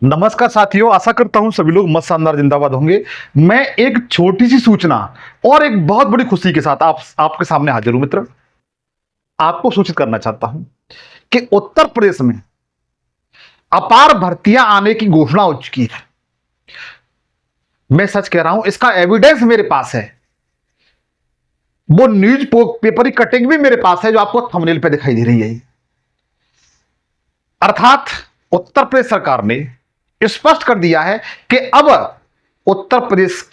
नमस्कार साथियों, आशा करता हूं सभी लोग मस्त शानदार जिंदाबाद होंगे। मैं एक छोटी सी सूचना और एक बहुत बड़ी खुशी के साथ आपके सामने हाजिर हूं मित्र। आपको सूचित करना चाहता हूं कि उत्तर प्रदेश में अपार भर्तियां आने की घोषणा हो चुकी है। मैं सच कह रहा हूं, इसका एविडेंस मेरे पास है। वो न्यूज पेपर की कटिंग भी मेरे पास है जो आपको थंबनेल पे दिखाई दे रही है। अर्थात उत्तर प्रदेश सरकार ने स्पष्ट कर दिया है कि अब उत्तर प्रदेश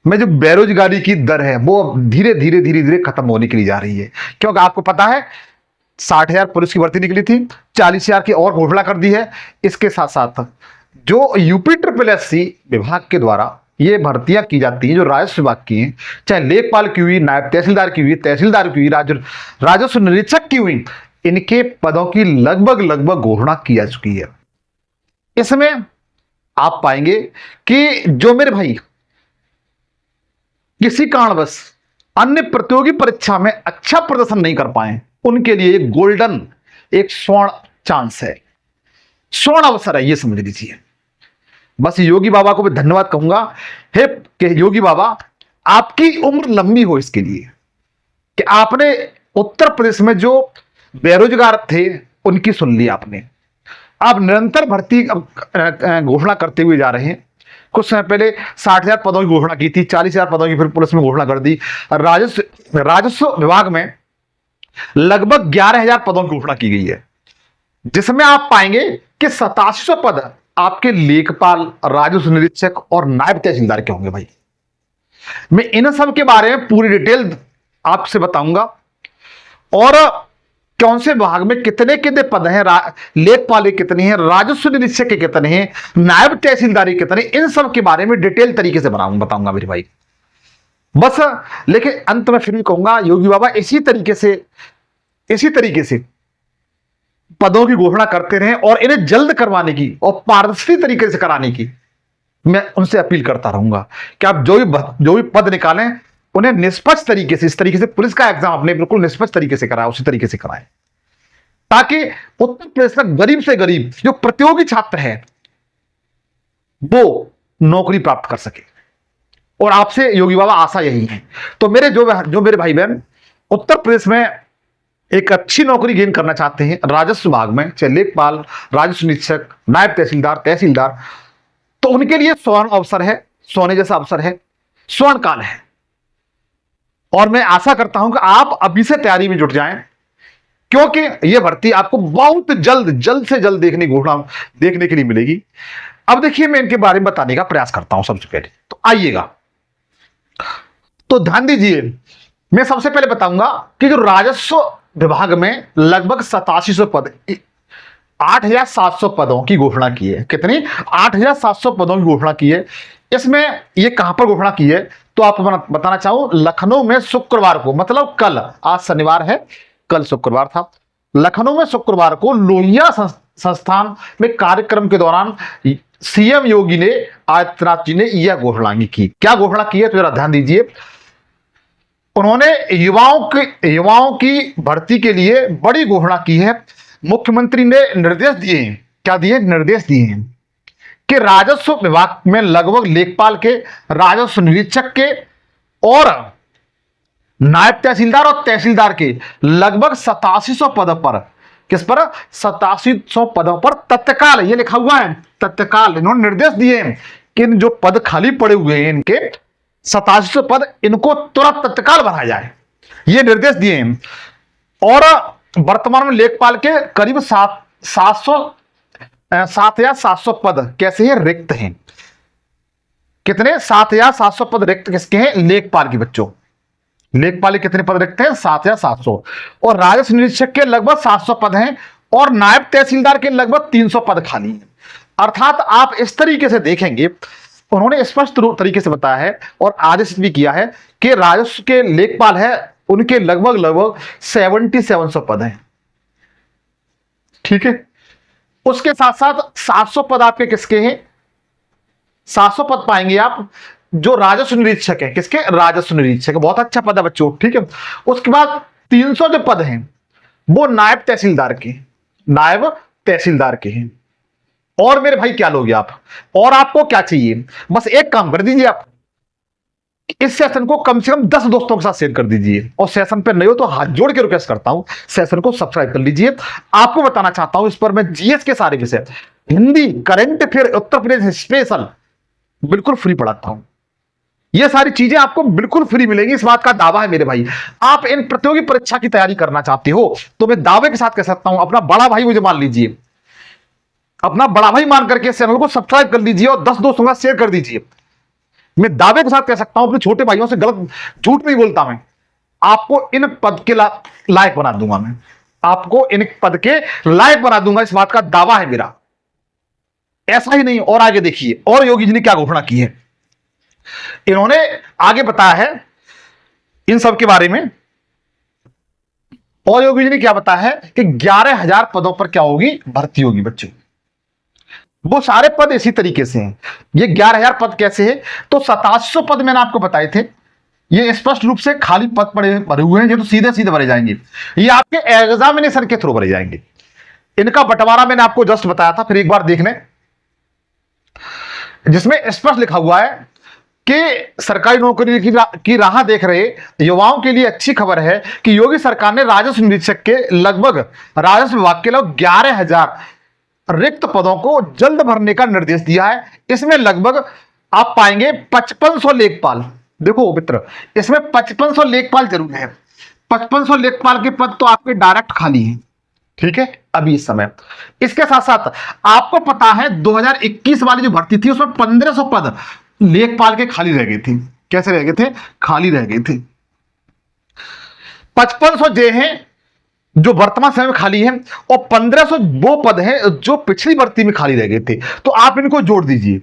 में जो बेरोजगारी की दर है वो धीरे धीरे धीरे धीरे खत्म होने के लिए जा रही है। क्योंकि आपको पता है 60,000 पुलिस की भर्ती निकली थी, 40,000 की और घोषणा कर दी है। इसके साथ साथ जो यूपी ट्रिपल एससी विभाग के द्वारा ये भर्तियां की जाती हैं, जो राजस्व विभाग की हैं, चाहे लेखपाल की हुई, नायब तहसीलदार की हुई, तहसीलदार की हुई, राजस्व निरीक्षक की हुई, इनके पदों की लगभग लगभग घोषणा की जा चुकी है। इसमें आप पाएंगे कि जो मेरे भाई किसी कारणवश अन्य प्रतियोगी परीक्षा में अच्छा प्रदर्शन नहीं कर पाए, उनके लिए एक गोल्डन, एक स्वर्ण चांस है, स्वर्ण अवसर है, ये समझ लीजिए। बस योगी बाबा को मैं धन्यवाद कहूंगा, हे कि योगी बाबा आपकी उम्र लंबी हो इसके लिए कि आपने उत्तर प्रदेश में जो बेरोजगार थे उनकी सुन ली आपने। आप निरंतर भर्ती घोषणा करते हुए जा रहे हैं। कुछ समय पहले 60,000 पदों की घोषणा की थी, 40,000 पदों की फिर पुलिस में घोषणा कर दी। राजस्व विभाग में लगभग 11,000 पदों की घोषणा की गई है, जिसमें आप पाएंगे कि 8700 पद आपके लेखपाल, राजस्व निरीक्षक और नायब तहसीलदार के होंगे। भाई मैं इन सब के बारे में पूरी डिटेल आपसे बताऊंगा और कौन से विभाग में कितने कितने पद हैं, लेखपाल के कितने हैं, राजस्व निरीक्षक के कितने हैं, नायब तहसीलदार कितने, इन सब के बारे में डिटेल तरीके से बताऊंगा मेरे भाई। बस लेकिन अंत में फिर भी कहूंगा, योगी बाबा इसी तरीके से पदों की घोषणा करते रहे और इन्हें जल्द करवाने की और पारदर्शी तरीके से कराने की मैं उनसे अपील करता रहूंगा कि आप जो भी पद निकालें उन्हें निष्पक्ष तरीके से, इस तरीके से पुलिस का एग्जाम अपने बिल्कुल निष्पक्ष तरीके से कराएं, उसी तरीके से कराएं, ताकि उत्तर प्रदेश का गरीब से गरीब जो प्रतियोगी छात्र है वो नौकरी प्राप्त कर सके। और आपसे योगी बाबा आशा यही है। तो जो मेरे भाई बहन उत्तर प्रदेश में एक अच्छी नौकरी गेन करना चाहते हैं राजस्व विभाग में, चाहे लेखपाल, राजस्व निरीक्षक, नायब तहसीलदार, तो उनके लिए स्वर्ण अवसर है, सोने जैसा अवसर है, स्वर्ण काल है। और मैं आशा करता हूं कि आप अभी से तैयारी में जुट जाएं, क्योंकि यह भर्ती आपको बहुत जल्द से जल्द देखने के लिए मिलेगी। अब देखिए, मैं इनके बारे में बताने का प्रयास करता हूं। सबसे पहले तो आइएगा, तो ध्यान दीजिए। मैं सबसे पहले बताऊंगा कि जो राजस्व विभाग में लगभग 8700 पद, 8,700 पदों की घोषणा की है। कितनी? 8,700 पदों की घोषणा की है। इसमें ये कहां पर घोषणा की है तो आपको बताना चाहूं, लखनऊ में शुक्रवार को, मतलब कल, आज शनिवार है, कल शुक्रवार था, लखनऊ में शुक्रवार को लोहिया संस्थान में कार्यक्रम के दौरान सीएम योगी ने, आदित्यनाथ जी ने यह घोषणा की। क्या घोषणा की है तो जरा ध्यान दीजिए। उन्होंने युवाओं की भर्ती के लिए बड़ी घोषणा की है। मुख्यमंत्री ने निर्देश दिए हैं। क्या दिए? निर्देश दिए हैं कि राजस्व विभाग में लगभग लेखपाल के, राजस्व निरीक्षक के और नायब तहसीलदार और तहसीलदार के लगभग 8700 पद पर, किस पर? 8700 पदों पर तत्काल, ये लिखा हुआ है तत्काल, इन्होंने निर्देश दिए हैं कि इन जो पद खाली पड़े हुए हैं, इनके 8700 पद, इनको तुरंत तत्काल भरा जाए, ये निर्देश दिए हैं। और वर्तमान में लेखपाल के करीब 7,700 पद कैसे हैं? रिक्त हैं। कितने? 7,700 पद रिक्त किसके हैं? लेखपाल के बच्चों। लेखपाल के कितने पद रिक्त हैं? 7,700। और राजस्व निरीक्षक के लगभग 700 पद हैं और नायब तहसीलदार के लगभग 300 पद खाली हैं। अर्थात आप इस तरीके से देखेंगे, उन्होंने स्पष्ट तरीके से बताया है और आदेश भी किया है कि राजस्व के लेखपाल है, उनके लगभग 7700 पद हैं। ठीक है। उसके साथ साथ 700 पद आपके किसके हैं? 700 पद पाएंगे आप जो राजस्व निरीक्षक है। किसके? राजस्व निरीक्षक। बहुत अच्छा पद है बच्चों। ठीक है। उसके बाद 300 जो पद हैं वो नायब तहसीलदार के हैं। और मेरे भाई क्या लोगे आप, और आपको क्या चाहिए, बस एक काम कर दीजिए आप, इस सेशन को कम से कम 10 दोस्तों के साथ शेयर कर दीजिए, और सेशन पे नहीं हो तो हाथ जोड़ के रिक्वेस्ट करता हूं सेशन को सब्सक्राइब कर लीजिए। आपको बताना चाहता हूं इस पर मैं जीएस के सारे विषय, Hindi, current affair, Uttar Pradesh special बिल्कुल फ्री पढ़ाता हूं। ये सारी चीजें आपको बिल्कुल फ्री मिलेंगी, इस बात का दावा है मेरे भाई। आप इन प्रतियोगी परीक्षा की तैयारी करना चाहते हो तो मैं दावे के साथ कह सकता हूं, अपना बड़ा भाई मुझे मान लीजिए, अपना बड़ा भाई मान करके चैनल को सब्सक्राइब कर लीजिए और 10 दोस्तों का शेयर कर दीजिए। मैं दावे के साथ कह सकता हूं, अपने छोटे भाइयों से गलत झूठ नहीं बोलता मैं, आपको इन पद के लायक बना दूंगा, मैं आपको इन पद के लायक बना दूंगा, इस बात का दावा है मेरा। ऐसा ही नहीं, और आगे देखिए और योगी जी ने क्या घोषणा की है। इन्होंने आगे बताया है इन सब के बारे में, और योगी जी ने क्या बताया है कि 11,000 पदों पर क्या होगी, भर्ती होगी बच्चों। वो सारे पद इसी तरीके से हैं। ये 11,000 पद कैसे हैं, तो 2700 पद मैंने आपको बताए थे, ये स्पष्ट रूप से खाली पद पड़े भरे हुए हैं, ये तो सीधे सीधे भरे जाएंगे, ये आपके एग्जामिनेशन के थ्रू भरे जाएंगे। इनका बंटवारा मैंने आपको जस्ट बताया था, फिर एक बार देख लें, जिसमें स्पष्ट लिखा हुआ है कि सरकारी नौकरी की राह देख रहे युवाओं के लिए अच्छी खबर है कि योगी सरकार ने राजस्व निरीक्षक के लगभग, राजस्व विभाग के लगभग 11,000 रिक्त पदों को जल्द भरने का निर्देश दिया है। इसमें लगभग आप पाएंगे 5500 लेखपाल। देखो मित्र, इसमें 5500 लेखपाल जरूर है, 5500 लेखपाल के पद तो आपके डायरेक्ट खाली हैं, ठीक है अभी इस समय। इसके साथ साथ आपको पता है 2021 वाली जो भर्ती थी उसमें 1500 पद लेखपाल के खाली रह गए थे। कैसे रह गए थे, खाली रह गए थे। 5500 जे हैं जो वर्तमान समय में खाली है, और 1500 वो पद हैं जो पिछली भर्ती में खाली रह गए थे, तो आप इनको जोड़ दीजिए।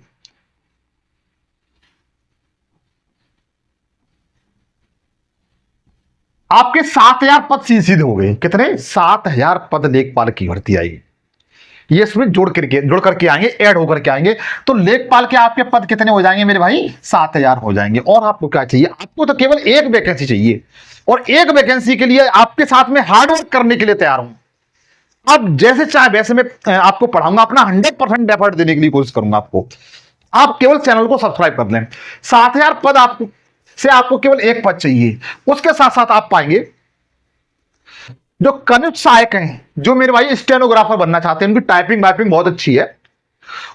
आपके 7,000 पद सीधे हो गए। कितने, 7,000 पद लेखपाल की भर्ती आई। ये इसमें जोड़ करके आएंगे, ऐड होकर के आएंगे, तो लेखपाल के आपके पद कितने हो जाएंगे मेरे भाई, 7,000 हो जाएंगे। और आपको क्या चाहिए, आपको तो केवल एक वैकेंसी चाहिए, और एक वैकेंसी के लिए आपके साथ में हार्डवर्क करने के लिए तैयार हूं। अब जैसे चाहे वैसे मैं आपको पढ़ाऊंगा, अपना 100% एफर्ट देने के लिए कोशिश करूंगा आपको। आप केवल चैनल को सब्सक्राइब कर लें। 7,000 पद आपको केवल एक पद चाहिए। उसके साथ साथ आप पाएंगे जो कनिष्ठ सहायक हैं, जो मेरे भाई स्टेनोग्राफर बनना चाहते हैं, उनकी टाइपिंग वाइपिंग बहुत अच्छी है,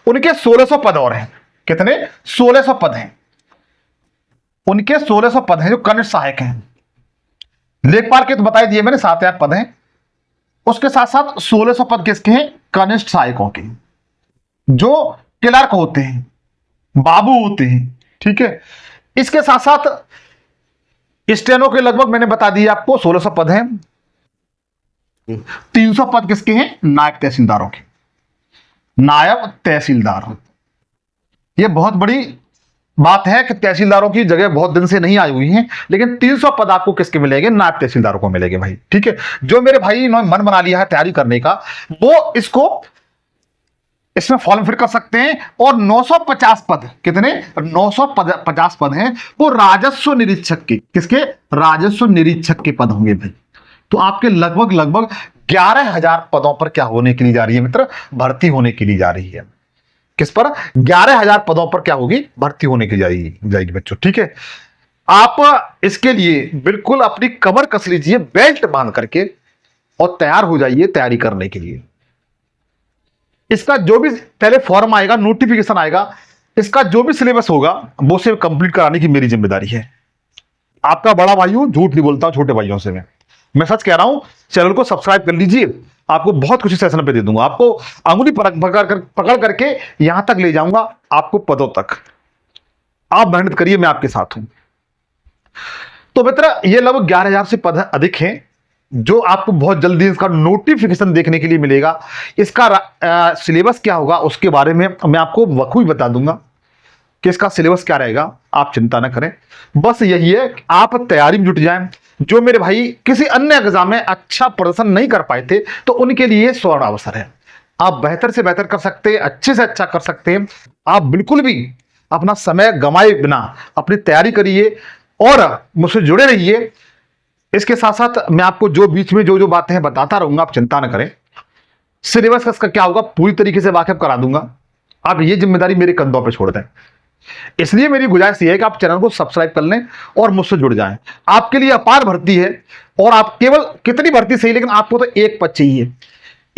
उनके 1600 पद और हैं। कितने, 1600 पद हैं, उनके 1600 पद हैं जो कनिष्ठ सहायक हैं। लेखपाल के तो बताई दिए मैंने, 7,000 पद हैं, उसके साथ साथ 1600 पद किसके हैं, कनिष्ठ सहायकों के, जो क्लर्क होते हैं, बाबू होते हैं, ठीक है। इसके साथ साथ स्टेनो के लगभग मैंने बता दिया आपको 1600 पद हैं। 300 पद किसके हैं, नायब तहसीलदारों के, नायब तहसीलदार। यह बहुत बड़ी बात है कि तहसीलदारों की जगह बहुत दिन से नहीं आई हुई है, लेकिन 300 पद आपको किसके मिलेंगे, नायब तहसीलदारों को मिलेंगे भाई, ठीक है। जो मेरे भाई इन्होंने मन बना लिया है तैयारी करने का, वो इसमें फॉर्म फिल कर सकते हैं। और 950 पद, कितने, 950 पद हैं, वो राजस्व निरीक्षक के, किसके, राजस्व निरीक्षक के पद होंगे भाई। तो आपके लगभग 11,000 पदों पर क्या होने के लिए जा रही है मित्र, भर्ती होने के लिए जा रही है। किस पर, 11,000 पदों पर क्या होगी, भर्ती होने की जाएगी बच्चों, ठीक है। आप इसके लिए बिल्कुल अपनी कमर कस लीजिए, बेल्ट बांध करके, और तैयार हो जाइए तैयारी करने के लिए। इसका जो भी पहले फॉर्म आएगा, नोटिफिकेशन आएगा, इसका जो भी सिलेबस होगा वो से कंप्लीट कराने की मेरी जिम्मेदारी है। आपका बड़ा भाई हूं, झूठ नहीं बोलता हूं छोटे भाइयों से, मैं सच कह रहा हूं। चैनल को सब्सक्राइब कर लीजिए, आपको बहुत कुछ सेशन पे दे दूंगा, आपको अंगुली पकड़ करके यहां तक ले जाऊंगा, आपको पदों तक। आप मेहनत करिए, मैं आपके साथ हूं। तो मित्र, ये लगभग 11,000 से पद अधिक हैं, जो आपको बहुत जल्दी इसका नोटिफिकेशन देखने के लिए मिलेगा। इसका सिलेबस क्या होगा उसके बारे में मैं आपको बखूबी बता दूंगा कि इसका सिलेबस क्या रहेगा, आप चिंता न करें। बस यही है कि आप तैयारी में जुट जाएं। जो मेरे भाई किसी अन्य एग्जाम में अच्छा प्रदर्शन नहीं कर पाए थे, तो उनके लिए स्वर्ण अवसर है। आप बेहतर से बेहतर कर सकते हैं, अच्छे से अच्छा कर सकते हैं। आप बिल्कुल भी अपना समय गंवाए बिना अपनी तैयारी करिए और मुझसे जुड़े रहिए। इसके साथ साथ मैं आपको जो बीच में जो बातें हैं बताता रहूंगा, आप चिंता न करें। सिलेबस का इसका क्या होगा पूरी तरीके से वाकिफ करा दूंगा। आप ये जिम्मेदारी मेरे कंधों पे छोड़ दें। इसलिए मेरी गुजारिश ये है कि आप चैनल को सब्सक्राइब कर लें और मुझसे जुड़ जाएं। आपके लिए अपार भर्ती है, और आप केवल कितनी भर्ती सही, लेकिन आपको तो एक पद चाहिए।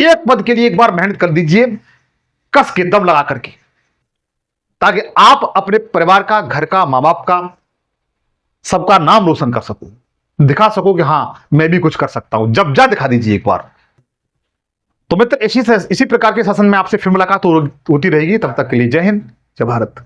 एक पद के लिए एक बार मेहनत कर दीजिए, कस के दम लगा करके, ताकि आप अपने परिवार का, घर का, मां बाप का, सबका नाम रोशन कर सको, दिखा सको कि हां मैं भी कुछ कर सकता हूं। जब जा दिखा दीजिए एक बार। तो मित्र, इसी प्रकार के शासन में आपसे फिर मुलाकात होती रहेगी। तब तक के लिए जय हिंद, जय भारत।